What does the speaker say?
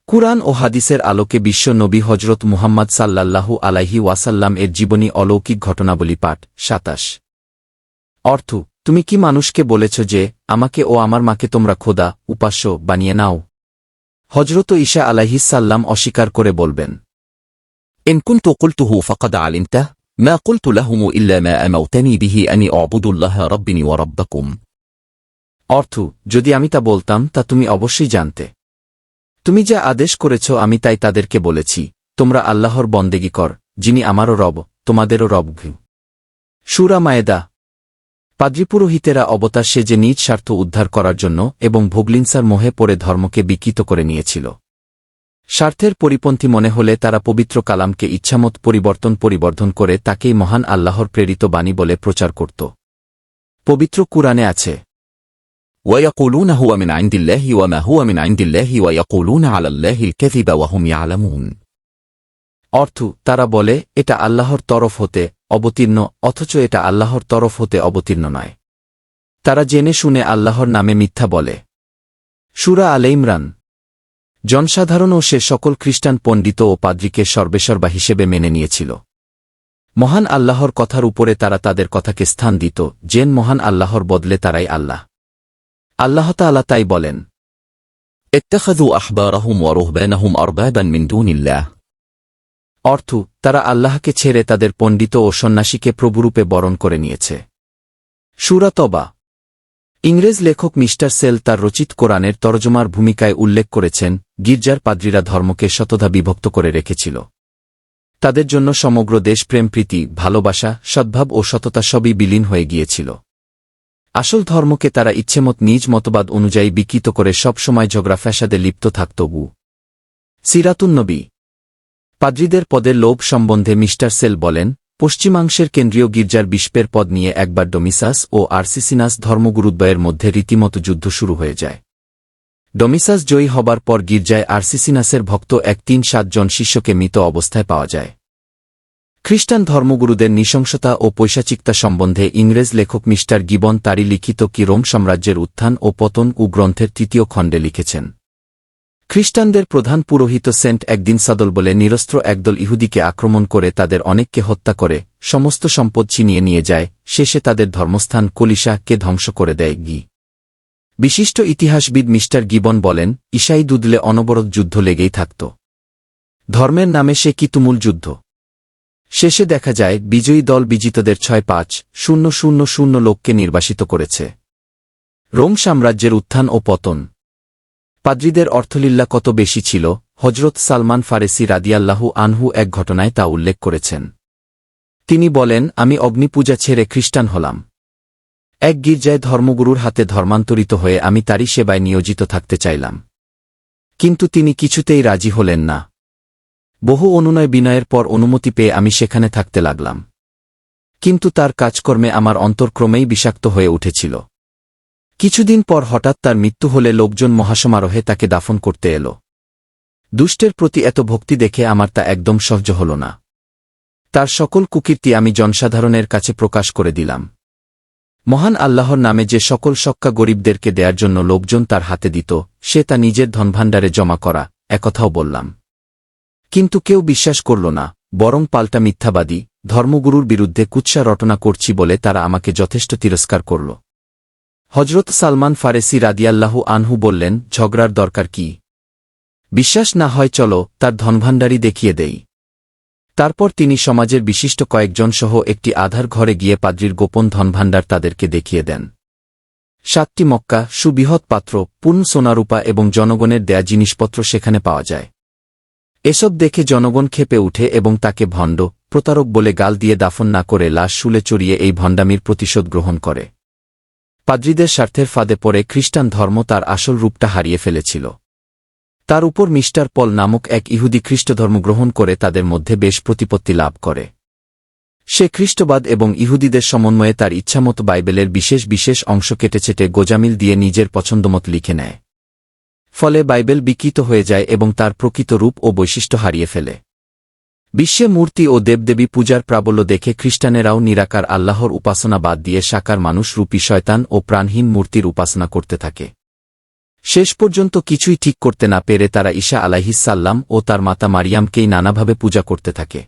কুরআন ও হাদিসের আলোকে বিশ্ব নবী হজরত মুহাম্মদ সাল্লাল্লাহু আলাইহি ওয়াসাল্লাম এর জীবনী অলৌকিক ঘটনাবলী পাঠ ২৭ অর্থ তুমি কি মানুষকে বলেছ যে আমাকে ও আমার মাকে তোমরা খোদা উপাস্য বানিয়ে নাও? হজরত ঈসা আলাইহিসসালাম অস্বীকার করে বলবেন, إن كنت قلته فقد علمته ما قلت لهم إلا ما أمرتني به أن أعبدوا الله ربي وربكم। অর্থ যদি আমি তা বলতাম তা তুমি অবশ্যই জানতে। তুমি যা আদেশ করেছ আমি তাই তাদেরকে বলেছি, তোমরা আল্লাহর বন্দেগী কর, যিনি আমারও রব তোমাদেরও রব। সূরা মায়েদা। পাদ্রীপুরোহিতেরা অবতার সেজে নিজ স্বার্থ উদ্ধার করার জন্য এবং ভোগলিনসার মোহে পড়ে ধর্মকে বিকৃত করে নিয়েছিল। স্বার্থের পরিপন্থী মনে হলে তারা পবিত্র কালামকে ইচ্ছামত পরিবর্তন করে তাকেই মহান আল্লাহর প্রেরিত বাণী বলে প্রচার করত। পবিত্র কুরআনে আছে, ويقولون هو من عند الله وما هو من عند الله ويقولون على الله الكذب وهم يعلمون। অর্থ তারা বলে এটা আল্লাহর তরফ হতে অবতীর্ণ, অথচ এটা আল্লাহর তরফ হতে অবতীর্ণ নয়। তারা জেনে শুনে আল্লাহর নামে মিথ্যা বলে। সূরা আলে ইমরান। জনসাধারণও সে সকল খ্রিস্টান পণ্ডিত ও পাদ্রীকে সর্বেসর্বা হিসেবে মেনে নিয়েছিল। মহান আল্লাহর কথার উপরে তারা তাদের কথাকে স্থান দিত, যেন মহান আল্লাহর বদলে তারাই আল্লাহ। আল্লাহ তাআলা তাই বলেন, اتخذوا أحبارهم ورهبانهم أربابا من دون الله। অর্থ তারা আল্লাহকে ছেড়ে তাদের পণ্ডিত ও সন্ন্যাসীকে প্রভুরূপে বরণ করে নিয়েছে। সূরা তবা। ইংরেজ লেখক মিস্টার সেল তার রচিত কোরআনের তরজমার ভূমিকায় উল্লেখ করেছেন, গির্জার পাদ্রীরা ধর্মকে শতধা বিভক্ত করে রেখেছিল। তাদের জন্য সমগ্র দেশ প্রেম প্রীতি ভালোবাসা সদ্ভাব ও সততা সবই বিলীন হয়ে গিয়েছিল। আসল ধর্মকে তারা ইচ্ছেমত নিজ মতবাদ অনুযায়ী বিকৃত করে সব সময় ঝগড়া ফ্যাসাদে লিপ্ত থাকত। সিরাতুন্নবী। পাদ্রীদের পদের লোভ সম্বন্ধে মিস্টার সেল বলেন, পশ্চিমাংশের কেন্দ্রীয় গির্জার বিস্পের পদ নিয়ে একবার ডমিসাস ও আর্সিসিনাস ধর্মগুরুদ্বয়ের মধ্যে রীতিমতো যুদ্ধ শুরু হয়ে যায়। ডমিসাস জয়ী হবার পর গির্জায় আর্সিসিনাসের ভক্ত ৩-৭ জন শিষ্যকে মৃত অবস্থায় পাওয়া যায়। খ্রিস্টান ধর্মগুরুদের নৃশংসতা ও পৈশাচিকতা সম্বন্ধে ইংরেজ লেখক মিস্টার গিবন তারই লিখিত কি রোম সাম্রাজ্যের উত্থান ও পতন গ্রন্থের ৩য় খণ্ডে লিখেছেন। খ্রিস্টানদের প্রধান পুরোহিত সেন্ট একদিন সাদল বলে নিরস্ত্র একদল ইহুদিকে আক্রমণ করে তাদের অনেককে হত্যা করে সমস্ত সম্পদ ছিনিয়ে নিয়ে যায়, শেষে তাদের ধর্মস্থান কলিশা-কে ধ্বংস করে দেয়। বিশিষ্ট ইতিহাসবিদ মিস্টার গিবন বলেন, ঈসাই দুদলে অনবরত যুদ্ধ লেগেই থাকত। ধর্মের নামে সে কি তুমুল যুদ্ধ! শেষে দেখা যায় বিজয়ী দল বিজিতদের ৬-৫-০০০ লোককে নির্বাসিত করেছে। রোম সাম্রাজ্যের উত্থান ও পতন। পাদ্রীদের অর্থলীলা কত বেশি ছিল, হজরত সালমান ফারেসি রাদিয়াল্লাহু আনহু এক ঘটনায় তা উল্লেখ করেছেন। তিনি বলেন, আমি অগ্নিপূজা ছেড়ে খ্রিস্টান হলাম। এক গির্জায় ধর্মগুরুর হাতে ধর্মান্তরিত হয়ে আমি তারই সেবায় নিয়োজিত থাকতে চাইলাম, কিন্তু তিনি কিছুতেই রাজি হলেন না। বহু অনুনয় বিনয়ের পর অনুমতি পেয়ে আমি সেখানে থাকতে লাগলাম, কিন্তু তার কাজকর্মে আমার অন্তর ক্রমেই বিষাক্ত হয়ে উঠেছিল। কিছুদিন পর হঠাৎ তার মৃত্যু হলে লোকজন মহাসমারোহে তাকে দাফন করতে এল। দুষ্টের প্রতি এত ভক্তি দেখে আমার তা একদম সহ্য হল না। তার সকল কুকীর্তি আমি জনসাধারণের কাছে প্রকাশ করে দিলাম। মহান আল্লাহর নামে যে সকল সক্কা গরিবদেরকে দেয়ার জন্য লোকজন তার হাতে দিত, সে তা নিজের ধনভাণ্ডারে জমা করা, একথাও বললাম। কিন্তু কেউ বিশ্বাস করল না, বরং পাল্টা মিথ্যাবাদী ধর্মগুরুর বিরুদ্ধে কুৎসা রটনা করছি বলে তারা আমাকে যথেষ্ট তিরস্কার করল। হজরত সালমান ফারেসি রাদিয়াল্লাহু আনহু বললেন, ঝগড়ার দরকার কি? বিশ্বাস না হয় চলো তার ধনভাণ্ডারই দেখিয়ে দেই। তারপর তিনি সমাজের বিশিষ্ট কয়েকজন সহ একটি আধার ঘরে গিয়ে পাদ্রীর গোপন ধনভাণ্ডার তাদেরকে দেখিয়ে দেন। ৭টি মক্কা সুবৃহৎ পাত্র পূর্ণ সোনারূপা এবং জনগণের দেয়া জিনিসপত্র সেখানে পাওয়া যায়। এসব দেখে জনগণ ক্ষেপে উঠে এবং তাকে ভণ্ড প্রতারক বলে গাল দিয়ে দাফন না করে লাশ শুলে চড়িয়ে এই ভণ্ডামির প্রতিশোধ গ্রহণ করে। পাদ্রীদের স্বার্থের ফাঁদে পড়ে খ্রিস্টান ধর্ম তার আসল রূপটা হারিয়ে ফেলেছিল। তার উপর মিস্টার পল নামক এক ইহুদি খ্রিস্টধর্ম গ্রহণ করে তাদের মধ্যে বেশ প্রতিপত্তি লাভ করে। সে খ্রিস্টবাদ এবং ইহুদিদের সমন্বয়ে তার ইচ্ছামতো বাইবেলের বিশেষ অংশ কেটেছেটে গোজামিল দিয়ে নিজের পছন্দমত লিখে নেয়। ফলে বাইবেল বিকৃত হয়ে যায় এবং তার প্রকৃত রূপ ও বৈশিষ্ট্য হারিয়ে ফেলে। বিশ্বে মূর্তি ও দেবদেবী পূজার প্রাবল্য দেখে খ্রিস্টানেরাও নিরাকার আল্লাহর উপাসনা বাদ দিয়ে সাকার মানুষ রূপী শয়তান ও প্রাণহীন মূর্তির উপাসনা করতে থাকে। শেষ পর্যন্ত কিছুই ঠিক করতে না পেরে তারা ঈসা আলাইহিসসাল্লাম ও তার মাতা মারিয়ামকেই নানাভাবে পূজা করতে থাকে।